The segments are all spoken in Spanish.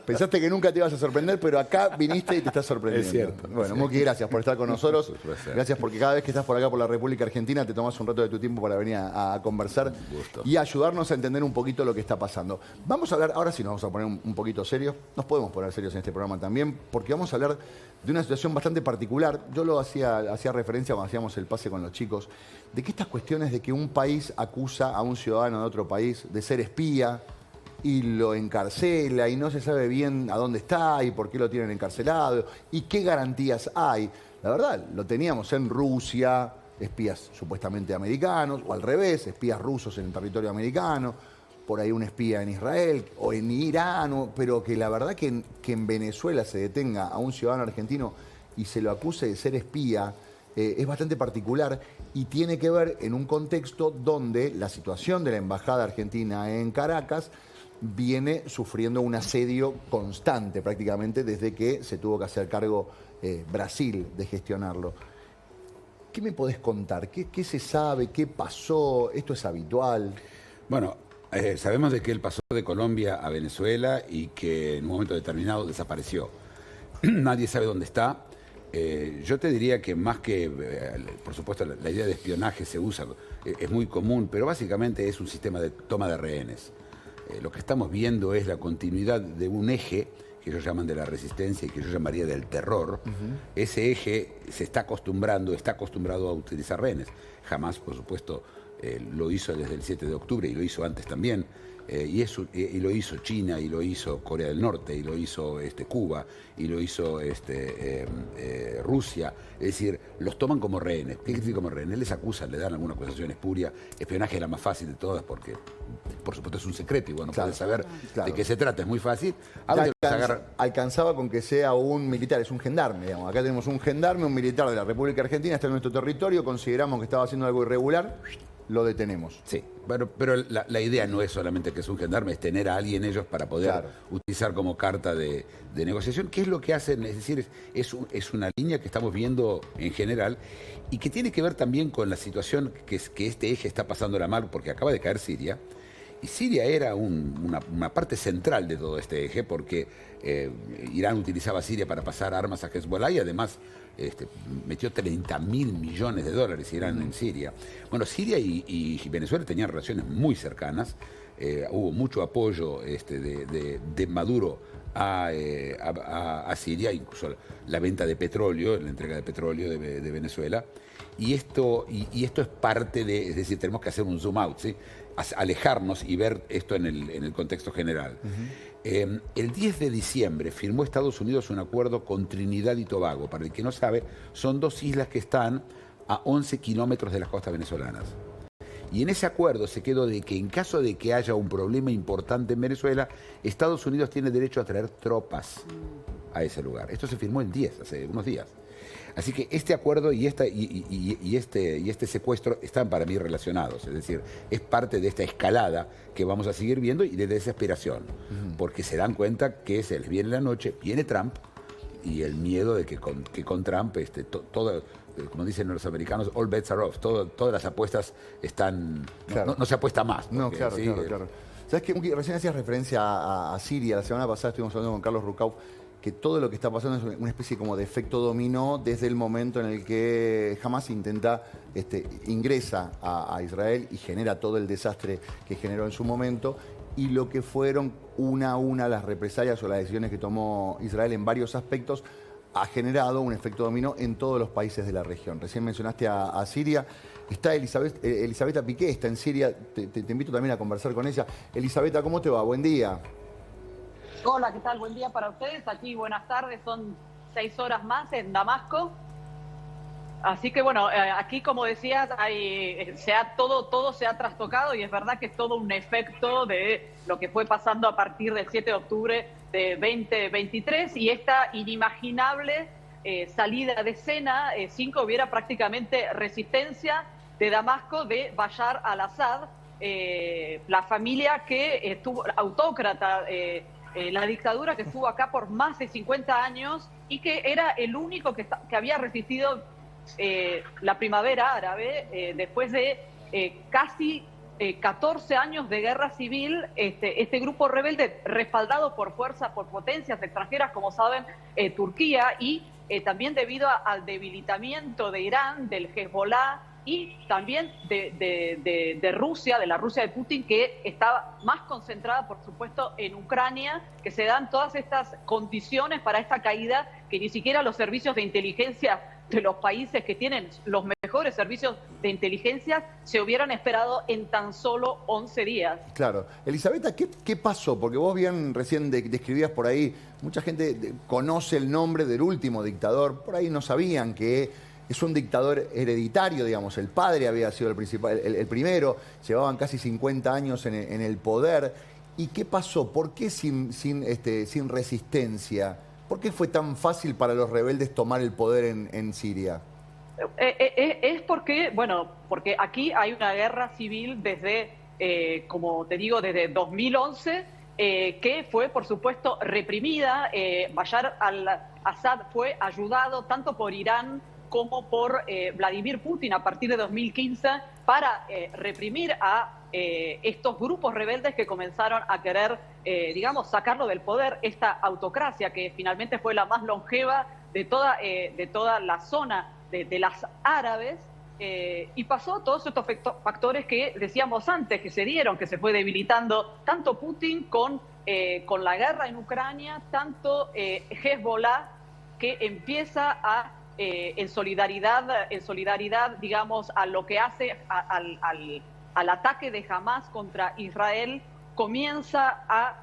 Pensaste que nunca te ibas a sorprender, pero acá viniste y te estás sorprendiendo. Es cierto. Bueno, Muki, gracias por estar con nosotros. Gracias porque cada vez que estás por acá, por la República Argentina, te tomás un rato de tu tiempo para venir a conversar y ayudarnos a entender un poquito lo que está pasando. Vamos a hablar, ahora sí nos vamos a poner un poquito serios. Nos podemos poner serios en este programa también, porque vamos a hablar de una situación bastante particular. Yo lo hacía referencia cuando hacíamos el pase con los chicos, de que estas cuestiones de que un país acusa a un ciudadano de otro país de ser espía, y lo encarcela y no se sabe bien a dónde está y por qué lo tienen encarcelado y qué garantías hay. La verdad, lo teníamos en Rusia, espías supuestamente americanos, o al revés, espías rusos en el territorio americano, por ahí un espía en Israel o en Irán, pero que la verdad que en Venezuela se detenga a un ciudadano argentino y se lo acuse de ser espía, es bastante particular y tiene que ver en un contexto donde la situación de la Embajada Argentina en Caracas viene sufriendo un asedio constante prácticamente desde que se tuvo que hacer cargo Brasil de gestionarlo. ¿Qué me podés contar? ¿Qué se sabe? ¿Qué pasó? ¿Esto es habitual? Bueno, sabemos de que él pasó de Colombia a Venezuela y que en un momento determinado desapareció. Nadie sabe dónde está. Yo te diría que más que, por supuesto, la idea de espionaje se usa, es muy común, pero básicamente es un sistema de toma de rehenes. Lo que estamos viendo es la continuidad de un eje que ellos llaman de la resistencia y que yo llamaría del terror. Ese eje está acostumbrado a utilizar rehenes. Jamás, por supuesto, lo hizo desde el 7 de octubre y lo hizo antes también. Y lo hizo China, y lo hizo Corea del Norte, y lo hizo Cuba, y lo hizo Rusia. Es decir, los toman como rehenes. ¿Qué quiere decir como rehenes? Les acusan, le dan alguna acusación espuria. Espionaje es la más fácil de todas porque, por supuesto, es un secreto y bueno, puedes saber de qué se trata, es muy fácil. Alcanzaba con que sea un militar, es un gendarme, digamos. Acá tenemos un gendarme, un militar de la República Argentina, está en nuestro territorio, consideramos que estaba haciendo algo irregular, lo detenemos. Sí, bueno, pero la idea no es solamente que es un gendarme, es tener a alguien ellos para poder utilizar como carta de negociación. ¿Qué es lo que hacen? Es decir, es una línea que estamos viendo en general y que tiene que ver también con la situación que este eje está pasando la mal, porque acaba de caer Siria. Y Siria era una parte central de todo este eje porque Irán utilizaba Siria para pasar armas a Hezbollah y además metió 30.000 millones de dólares Irán en Siria. Bueno, Siria y Venezuela tenían relaciones muy cercanas. Hubo mucho apoyo de Maduro a Siria, incluso la venta de petróleo, la entrega de petróleo de Venezuela. Y esto es parte de, es decir, tenemos que hacer un zoom out, ¿sí? Alejarnos y ver esto en el contexto general. El 10 de diciembre firmó Estados Unidos un acuerdo con Trinidad y Tobago. Para el que no sabe, son dos islas que están a 11 kilómetros de las costas venezolanas. Y en ese acuerdo se quedó de que en caso de que haya un problema importante en Venezuela, Estados Unidos tiene derecho a traer tropas a ese lugar. Esto se firmó el 10, hace unos días. Así que este acuerdo y este secuestro están para mí relacionados. Es decir, es parte de esta escalada que vamos a seguir viendo y de desesperación. Porque se dan cuenta que se les viene la noche, viene Trump y el miedo de que con Trump todo, como dicen los americanos, all bets are off. Todas las apuestas están... No se apuesta más. Porque, no, claro. ¿Sabes qué? Recién hacías referencia a Siria. La semana pasada estuvimos hablando con Carlos Rucau que todo lo que está pasando es una especie como de efecto dominó desde el momento en el que Hamas intenta, ingresa a Israel y genera todo el desastre que generó en su momento, y lo que fueron una a una las represalias o las decisiones que tomó Israel en varios aspectos ha generado un efecto dominó en todos los países de la región. Recién mencionaste a Siria. Está Elisabetta Piqué, está en Siria. Te invito también a conversar con ella. Elisabetta, ¿cómo te va? Buen día. Hola, ¿qué tal? Buen día para ustedes. Aquí buenas tardes, son 6 horas más en Damasco. Así que bueno, aquí como decías, todo se ha trastocado y es verdad que es todo un efecto de lo que fue pasando a partir del 7 de octubre de 2023 y esta inimaginable salida de escena sin que hubiera prácticamente resistencia de Damasco de Bashar al-Assad, la familia que estuvo autócrata, la dictadura que estuvo acá por más de 50 años y que era el único que había resistido la primavera árabe después de casi 14 años de guerra civil, este grupo rebelde, respaldado por potencias extranjeras, como saben, Turquía, y también debido al debilitamiento de Irán, del Hezbollah, y también de Rusia, de la Rusia de Putin, que está más concentrada, por supuesto, en Ucrania, que se dan todas estas condiciones para esta caída, que ni siquiera los servicios de inteligencia de los países que tienen los mejores servicios de inteligencia se hubieran esperado en tan solo 11 días. Claro. Elisabetta, ¿qué pasó? Porque vos bien recién describías por ahí, mucha gente conoce el nombre del último dictador, por ahí no sabían que es un dictador hereditario, digamos, el padre había sido el primero, llevaban casi 50 años en el poder. ¿Y qué pasó? ¿Por qué sin resistencia? ¿Por qué fue tan fácil para los rebeldes tomar el poder en Siria? Es porque aquí hay una guerra civil desde, como te digo, desde 2011, que fue, por supuesto, reprimida. Bashar al-Assad fue ayudado tanto por Irán como por Vladimir Putin a partir de 2015 para reprimir a estos grupos rebeldes que comenzaron a querer, sacarlo del poder, esta autocracia que finalmente fue la más longeva de toda la zona de las árabes, y pasó todos estos factores que decíamos antes, que se dieron, que se fue debilitando tanto Putin con la guerra en Ucrania, tanto Hezbollah, que empieza a en solidaridad, digamos, a lo que hace al ataque de Hamas contra Israel, comienza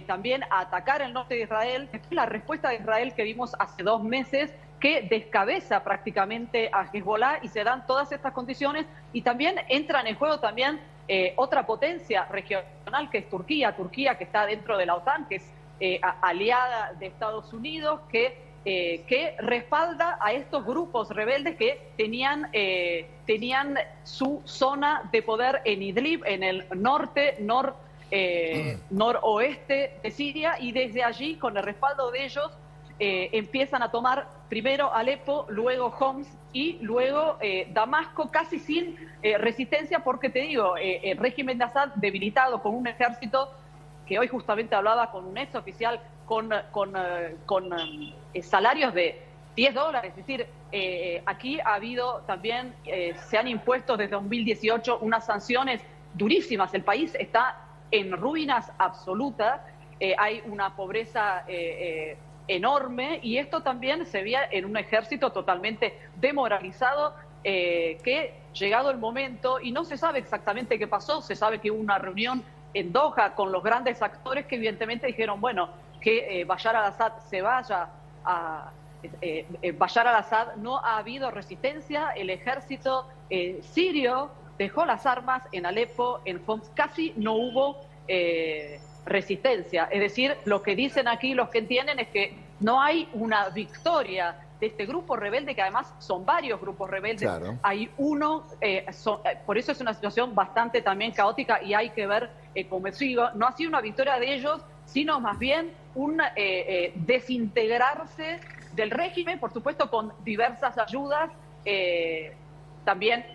también a atacar el norte de Israel. Esta es la respuesta de Israel que vimos hace 2 meses, que descabeza prácticamente a Hezbollah, y se dan todas estas condiciones, y también entra en el juego también otra potencia regional que es Turquía, que está dentro de la OTAN, que es aliada de Estados Unidos, que respalda a estos grupos rebeldes que tenían su zona de poder en Idlib, en el noroeste de Siria, y desde allí, con el respaldo de ellos, empiezan a tomar primero Alepo, luego Homs y luego Damasco, casi sin resistencia, porque te digo, el régimen de Assad debilitado con un ejército que hoy justamente hablaba con un ex oficial con salarios de $10. Es decir, aquí ha habido también, se han impuesto desde 2018 unas sanciones durísimas. El país está en ruinas absolutas, hay una pobreza enorme, y esto también se veía en un ejército totalmente demoralizado, que llegado el momento, y no se sabe exactamente qué pasó, se sabe que hubo una reunión en Doha con los grandes actores que evidentemente dijeron, bueno, que Bashar al-Assad se vaya Bashar al-Assad, no ha habido resistencia, el ejército sirio dejó las armas en Alepo, en Homs, casi no hubo resistencia. Es decir, lo que dicen aquí los que entienden es que no hay una victoria de este grupo rebelde, que además son varios grupos rebeldes. Claro. Hay uno, por eso es una situación bastante también caótica, y hay que ver, como sigo, no ha sido una victoria de ellos, sino más bien un desintegrarse del régimen, por supuesto con diversas ayudas. También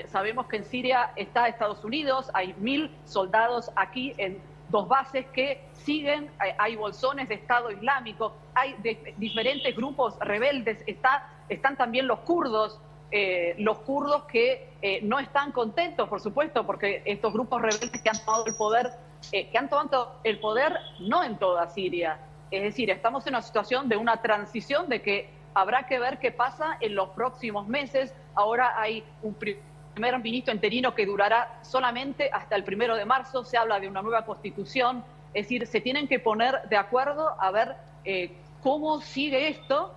sabemos que en Siria está Estados Unidos, hay 1.000 soldados aquí en 2 bases que siguen, hay bolsones de Estado Islámico, hay diferentes grupos rebeldes, están también los kurdos que no están contentos, por supuesto, porque estos grupos rebeldes que han tomado el poder, no en toda Siria. Es decir, estamos en una situación de una transición, de que habrá que ver qué pasa en los próximos meses. Ahora hay un primer ministro interino que durará solamente hasta el 1 de marzo, se habla de una nueva constitución, es decir, se tienen que poner de acuerdo a ver cómo sigue esto.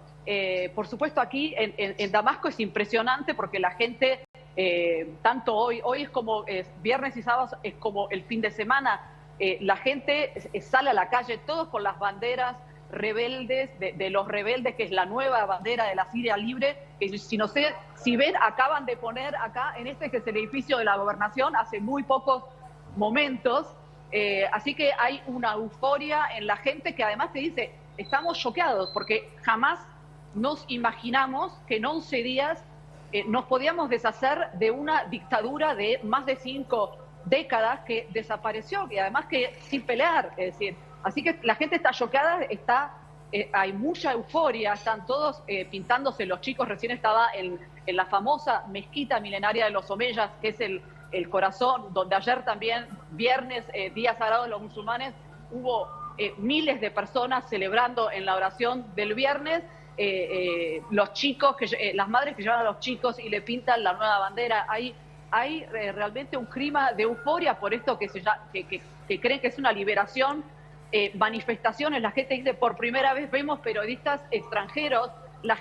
Por supuesto, aquí en Damasco es impresionante, porque la gente, tanto hoy es como viernes y sábados, es como el fin de semana, la gente sale a la calle, todos con las banderas rebeldes, de los rebeldes, que es la nueva bandera de la Siria libre, que si ven, acaban de poner acá, en que es el edificio de la gobernación, hace muy pocos momentos. Así que hay una euforia en la gente, que además te dice, estamos choqueados, porque jamás nos imaginamos que en 11 días nos podíamos deshacer de una dictadura de más de 5 décadas que desapareció y además que sin pelear, es decir, así que la gente está choqueada, hay mucha euforia, están todos pintándose, los chicos, recién estaba en la famosa mezquita milenaria de los Omeyas, que es el corazón, donde ayer también, viernes, día sagrado de los musulmanes, hubo miles de personas celebrando en la oración del viernes, los chicos, las madres que llevan a los chicos y le pintan la nueva bandera. Hay realmente un clima de euforia por esto que creen que es una liberación, manifestaciones, la gente dice, por primera vez vemos periodistas extranjeros, la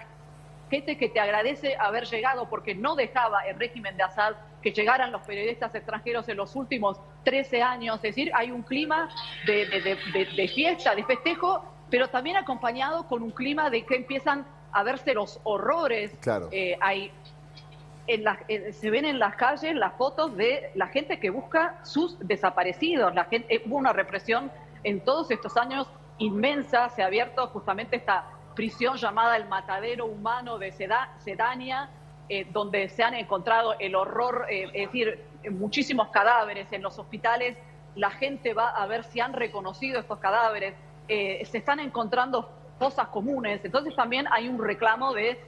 gente que te agradece haber llegado porque no dejaba el régimen de Assad que llegaran los periodistas extranjeros en los últimos 13 años, es decir, hay un clima de fiesta, de festejo, pero también acompañado con un clima de que empiezan a verse los horrores. Claro. Se ven en las calles las fotos de la gente que busca sus desaparecidos. Hubo una represión en todos estos años inmensa, se ha abierto justamente esta prisión llamada el Matadero Humano de Sedania, donde se han encontrado el horror, es decir, muchísimos cadáveres en los hospitales. La gente va a ver si han reconocido estos cadáveres, se están encontrando fosas comunes, entonces también hay un reclamo de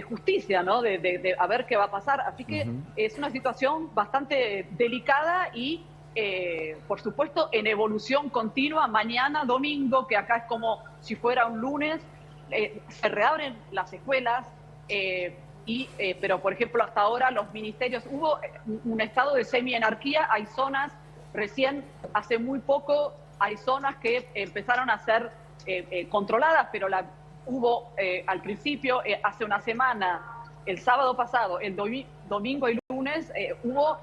justicia, ¿no? De a ver qué va a pasar. Así que es una situación bastante delicada y, por supuesto, en evolución continua. Mañana, domingo, que acá es como si fuera un lunes, se reabren las escuelas, pero, por ejemplo, hasta ahora los ministerios, hubo un estado de semi-anarquía, hay zonas, recién hace muy poco, hay zonas que empezaron a ser controladas, pero hubo al principio, hace una semana, el sábado pasado, el domingo y lunes, hubo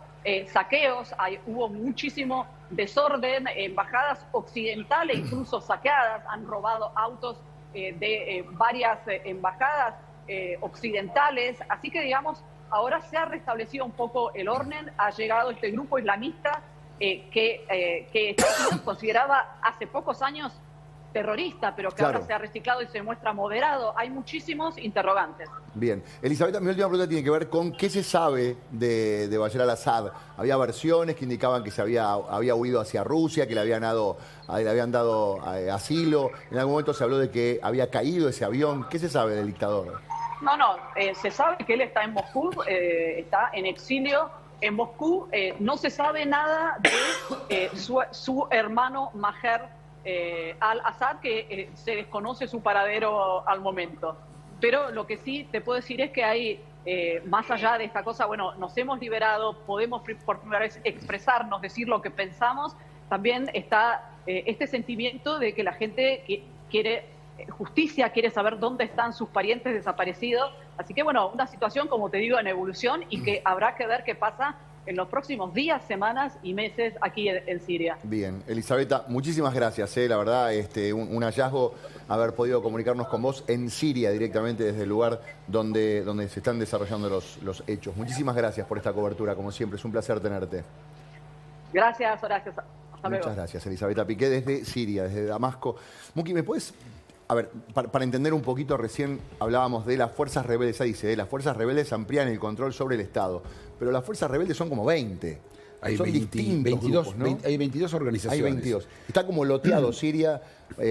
saqueos, hubo muchísimo desorden, embajadas occidentales incluso saqueadas, han robado autos de varias embajadas occidentales, así que digamos, ahora se ha restablecido un poco el orden, ha llegado este grupo islamista que Estados Unidos consideraba hace pocos años terrorista, pero que claro, ahora se ha reciclado y se muestra moderado. Hay muchísimos interrogantes. Bien. Elisabetta, mi última pregunta tiene que ver con qué se sabe de Bashar al-Assad. Había versiones que indicaban que se había huido hacia Rusia, que le habían dado asilo. En algún momento se habló de que había caído ese avión. ¿Qué se sabe del dictador? No, se sabe que él está en Moscú, está en exilio en Moscú. No se sabe nada de su hermano Maher al-Assad, que se desconoce su paradero al momento. Pero lo que sí te puedo decir es que hay, más allá de esta cosa, bueno, nos hemos liberado, podemos por primera vez expresarnos, decir lo que pensamos, también está este sentimiento de que la gente quiere justicia, quiere saber dónde están sus parientes desaparecidos. Así que bueno, una situación, como te digo, en evolución y que habrá que ver qué pasa en los próximos días, semanas y meses aquí en Siria. Bien, Elisabetta, muchísimas gracias. La verdad, un hallazgo haber podido comunicarnos con vos en Siria directamente desde el lugar donde se están desarrollando los hechos. Muchísimas gracias por esta cobertura, como siempre, es un placer tenerte. Gracias, Horacio. Hasta luego. Muchas gracias, Elisabetta Piqué, desde Siria, desde Damasco. Muki, ¿me puedes...? A ver, para entender un poquito, recién hablábamos de las fuerzas rebeldes, ahí dice, las fuerzas rebeldes amplían el control sobre el Estado, pero las fuerzas rebeldes son como 20. Son distintos 22, grupos, ¿no? Hay 22 organizaciones. Hay 22. Está como loteado Siria.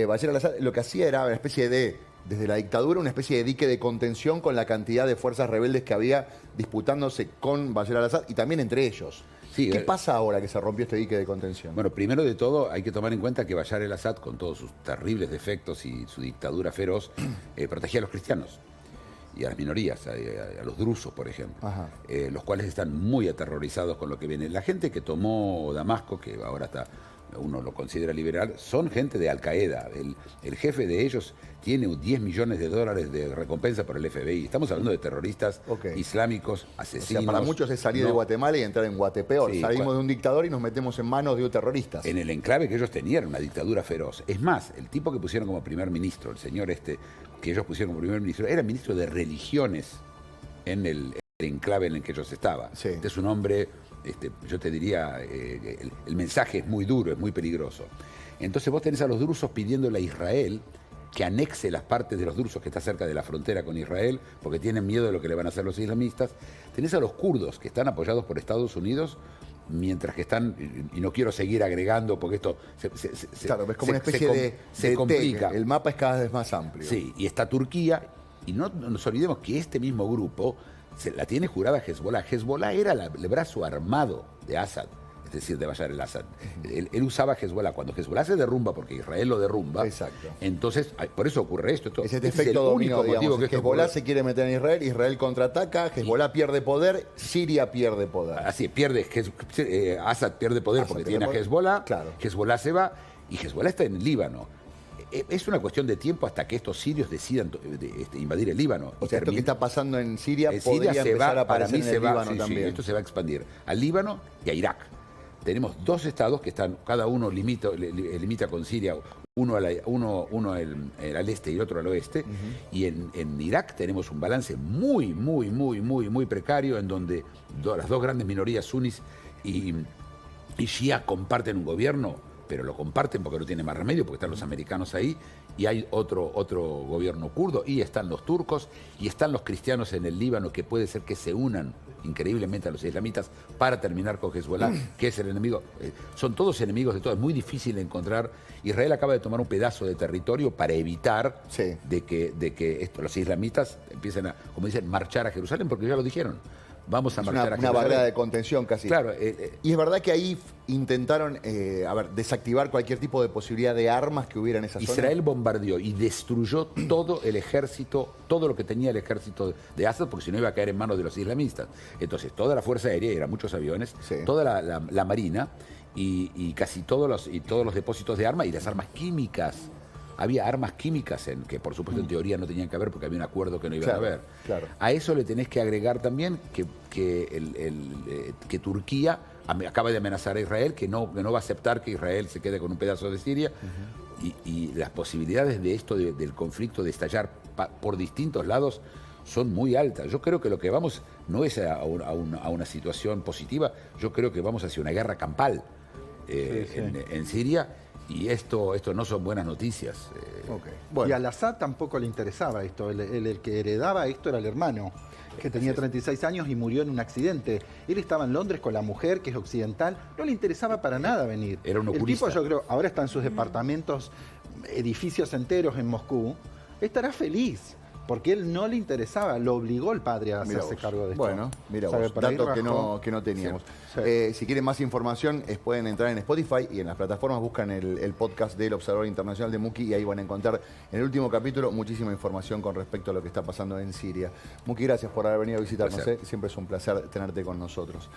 Bashar al-Assad lo que hacía era una especie de, desde la dictadura, una especie de dique de contención con la cantidad de fuerzas rebeldes que había disputándose con Bashar al-Assad y también entre ellos. Sí, ¿qué pasa ahora que se rompió este dique de contención? Bueno, primero de todo hay que tomar en cuenta que Bashar al-Assad, con todos sus terribles defectos y su dictadura feroz, protegía a los cristianos y a las minorías, a los drusos, por ejemplo, los cuales están muy aterrorizados con lo que viene. La gente que tomó Damasco, que ahora uno lo considera liberal, son gente de Al-Qaeda. El jefe de ellos tiene $10 millones de recompensa por el FBI. Estamos hablando de terroristas islámicos, asesinos. O sea, para muchos es salir de Guatemala y entrar en Guatepeor. Sí, salimos de un dictador y nos metemos en manos de terroristas. En el enclave que ellos tenían, una dictadura feroz. Es más, el tipo que pusieron como primer ministro, el señor que ellos pusieron como primer ministro, era ministro de religiones en el enclave en el que ellos estaban. Sí. Este es un hombre... yo te diría, el mensaje es muy duro, es muy peligroso. Entonces vos tenés a los drusos pidiéndole a Israel que anexe las partes de los drusos que está cerca de la frontera con Israel, porque tienen miedo de lo que le van a hacer los islamistas. Tenés a los kurdos, que están apoyados por Estados Unidos, mientras que están, y no quiero seguir agregando porque esto claro, es como una especie de complica. El mapa es cada vez más amplio. Sí, y está Turquía, y no nos olvidemos que este mismo grupo la tiene jurada Hezbollah. Hezbollah era el brazo armado de Assad, es decir, de Bashar al-Assad. Él usaba Hezbollah. Cuando Hezbollah se derrumba, porque Israel lo derrumba, exacto, entonces, por eso ocurre esto. Es el efecto dominó, digamos. Hezbollah se quiere meter en Israel, Israel contraataca, Hezbollah pierde poder, Siria pierde poder. Así, Assad pierde poder porque tiene a Hezbollah, claro. Hezbollah se va, y Hezbollah está en el Líbano. Es una cuestión de tiempo hasta que estos sirios decidan invadir el Líbano. O sea, esto que está pasando en Siria podría empezar a aparecer en el Líbano también. Sí, esto se va a expandir al Líbano y a Irak. Tenemos dos estados que están, cada uno limita con Siria, uno al este y el otro al oeste, y en Irak tenemos un balance muy precario, en donde las dos grandes minorías sunis y shia comparten un gobierno, pero lo comparten porque no tiene más remedio, porque están los americanos ahí, y hay otro gobierno kurdo, y están los turcos, y están los cristianos en el Líbano, que puede ser que se unan increíblemente a los islamitas para terminar con Hezbollah, que es el enemigo. Son todos enemigos de todos, es muy difícil encontrar. Israel acaba de tomar un pedazo de territorio para evitar de que los islamitas empiecen a, como dicen, marchar a Jerusalén, porque ya lo dijeron. Vamos a marchar a Jerusalén. Una barrera de contención casi. Claro. Y es verdad que ahí intentaron desactivar cualquier tipo de posibilidad de armas que hubiera en esa zona. Israel bombardeó y destruyó todo el ejército, todo lo que tenía el ejército de Assad, porque si no iba a caer en manos de los islamistas. Entonces, toda la fuerza aérea, eran muchos aviones, toda la marina y casi todos los depósitos de armas y las armas químicas. Había armas químicas que por supuesto en teoría no tenían que haber porque había un acuerdo que no iban a haber. Claro. A eso le tenés que agregar también que Turquía acaba de amenazar a Israel, que no va a aceptar que Israel se quede con un pedazo de Siria, y las posibilidades de esto, del conflicto, de estallar por distintos lados, son muy altas. Yo creo que lo que vamos no es a una situación positiva, yo creo que vamos hacia una guerra campal en Siria. Y esto no son buenas noticias. Bueno. Y al Assad tampoco le interesaba esto. El que heredaba esto era el hermano, que tenía 36 años y murió en un accidente. Él estaba en Londres con la mujer, que es occidental. No le interesaba para nada venir. Era un El oculista. tipo, yo creo, ahora está en sus departamentos, edificios enteros en Moscú. Estará feliz. Porque él no le interesaba, lo obligó el padre a hacerse cargo de esto. Bueno, mira vos, datos que no teníamos. Sí. Si quieren más información, pueden entrar en Spotify y en las plataformas, buscan el podcast del Observador Internacional de Muki y ahí van a encontrar en el último capítulo muchísima información con respecto a lo que está pasando en Siria. Muki, gracias por haber venido a visitarnos. Siempre es un placer tenerte con nosotros.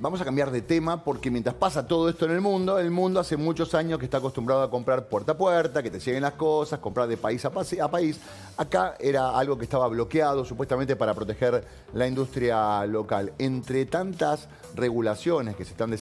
Vamos a cambiar de tema porque mientras pasa todo esto en el mundo hace muchos años que está acostumbrado a comprar puerta a puerta, que te lleguen las cosas, comprar de país a país. Acá era algo que estaba bloqueado supuestamente para proteger la industria local. Entre tantas regulaciones que se están